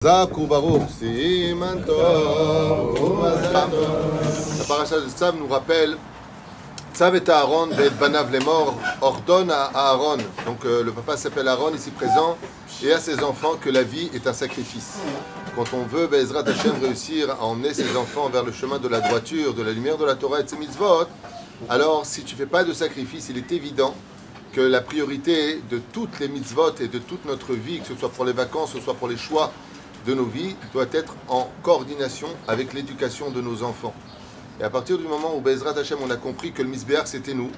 Zak ou Baruch, Siman Tov, Umazal Tov. La paracha de Tzav nous rappelle Tzav et Aaron, et Banav les morts, ordonne à Aaron, donc le papa s'appelle Aaron ici présent, et à ses enfants que la vie est un sacrifice. Quand on veut, Be'ezrat Hashem, réussir à emmener ses enfants vers le chemin de la droiture, de la lumière de la Torah et de ses mitzvot, alors si tu ne fais pas de sacrifice, il est évident que la priorité de toutes les mitzvot et de toute notre vie, que ce soit pour les vacances, que ce soit pour les choix de nos vies, doit être en coordination avec l'éducation de nos enfants. Et à partir du moment où Be'ezrat Hashem, on a compris que le Misbéar c'était nous,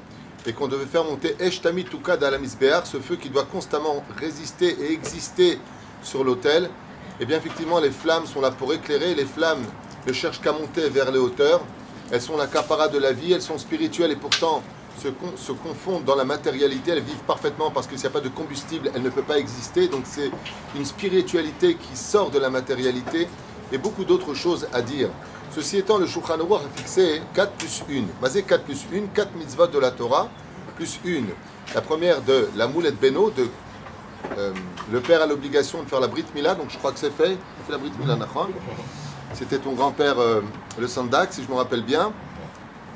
et qu'on devait faire monter Esh Tamid Tukad à la Misbéar, ce feu qui doit constamment résister et exister sur l'autel, et bien effectivement les flammes sont là pour éclairer, les flammes ne cherchent qu'à monter vers les hauteurs, elles sont la capara de la vie, elles sont spirituelles et pourtant se confondent dans la matérialité, elles vivent parfaitement parce que s'il n'y a pas de combustible, elles ne peuvent pas exister. Donc c'est une spiritualité qui sort de la matérialité et beaucoup d'autres choses à dire. Ceci étant, le Shulchan Aruch a fixé 4 plus 1. Mazé 4 plus 1, 4 mitzvot de la Torah, plus 1. La première de la Moulet Beno, le père a l'obligation de faire la Brit Mila, donc je crois que c'est fait. On fait la Brit Mila, Nachon. C'était ton grand-père, le Sandak, si je me rappelle bien.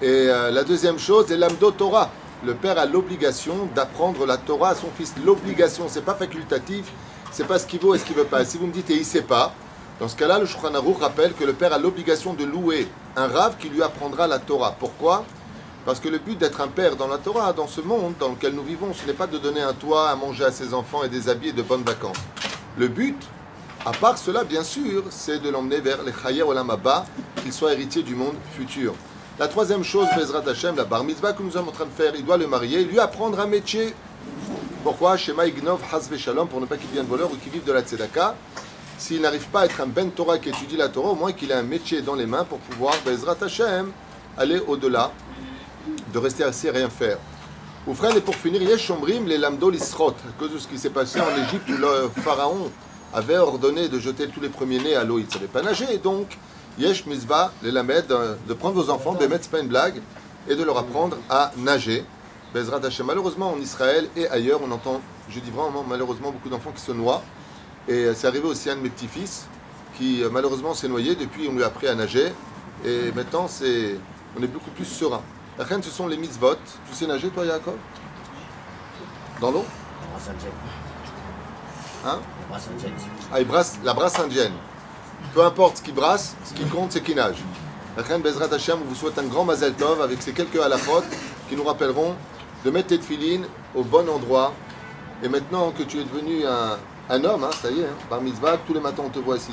Et la deuxième chose est l'amdo Torah. Le père a l'obligation d'apprendre la Torah à son fils. L'obligation, c'est pas facultatif, c'est pas ce qu'il veut et ce qu'il veut pas. Si vous me dites et il sait pas, dans ce cas-là, le Shulchan Aruch rappelle que le père a l'obligation de louer un rav qui lui apprendra la Torah. Pourquoi? Parce que le but d'être un père dans la Torah, dans ce monde dans lequel nous vivons, ce n'est pas de donner un toit à manger à ses enfants et des habits et de bonnes vacances. Le but, à part cela, bien sûr, c'est de l'emmener vers les Chaye Olam Haba, qu'il soit héritier du monde futur. La troisième chose, Be'ezrat Hashem, la bar mitzvah que nous sommes en train de faire, il doit le marier, lui apprendre un métier. Pourquoi? Shema Ignov Chas Veshalom, pour ne pas qu'il devienne voleur ou qu'il vive de la tzedaka. S'il n'arrive pas à être un ben Torah qui étudie la Torah, au moins qu'il ait un métier dans les mains pour pouvoir, Be'ezrat Hashem, aller au-delà, de rester assis et rien faire. Oufren, et pour finir, Yesh Shomrim, les lamdo l'isrot, à cause de ce qui s'est passé en Égypte où le pharaon avait ordonné de jeter tous les premiers-nés à l'eau, il ne savait pas nager, et donc Yesh Mizvah, les lamed, de prendre vos enfants, Bémet, c'est pas une blague, et de leur apprendre à nager. Be'ezrat Hashem. Malheureusement, en Israël et ailleurs, on entend, je dis vraiment malheureusement, beaucoup d'enfants qui se noient. Et c'est arrivé aussi à un de mes petits-fils qui malheureusement s'est noyé. Depuis, on lui a appris à nager. Et maintenant, on est beaucoup plus serein. La reine, ce sont les mitzvot. Tu sais nager, toi, Yaakov? Dans l'eau? Hein? Ah, la brasse indienne. Peu importe ce qui brasse, ce qui compte, c'est qu'il nage. La reine Be'ezrat Hashem vous souhaite un grand Mazel Tov avec ces quelques halachot qui nous rappelleront de mettre tes tefilines au bon endroit. Et maintenant que tu es devenu un homme, hein, ça y est, hein, par mitzvah, tous les matins on te voit assis.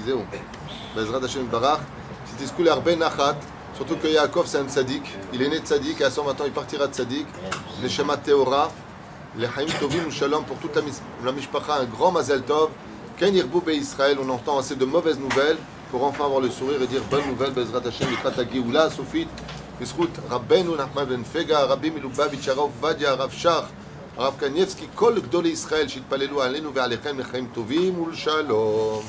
Be'ezrat Hashem Barach, c'était ce couleur ben achat, surtout que Yaakov c'est un tzaddik, il est né de tzaddik et à 120 ans il partira de tzaddik. Les Shema Teora, les Haim Tovim Shalom pour toute la mishpacha, un grand Mazel Tov. Ken Yirbu Israël, on entend assez de mauvaises nouvelles pour enfin avoir le sourire et dire bonne nouvelle, Be'ezrat Hashem, Likrat HaGeoula Sofit, B'zchut Rabbeinu Nachman ben Fega, Rabbi Milubavitch, Arav Vadia, Arav Shach, Arav Kanievski, Kol Gdolei Israël, שהתפללו עלינו ועליכם לחיים טובים ולשלום.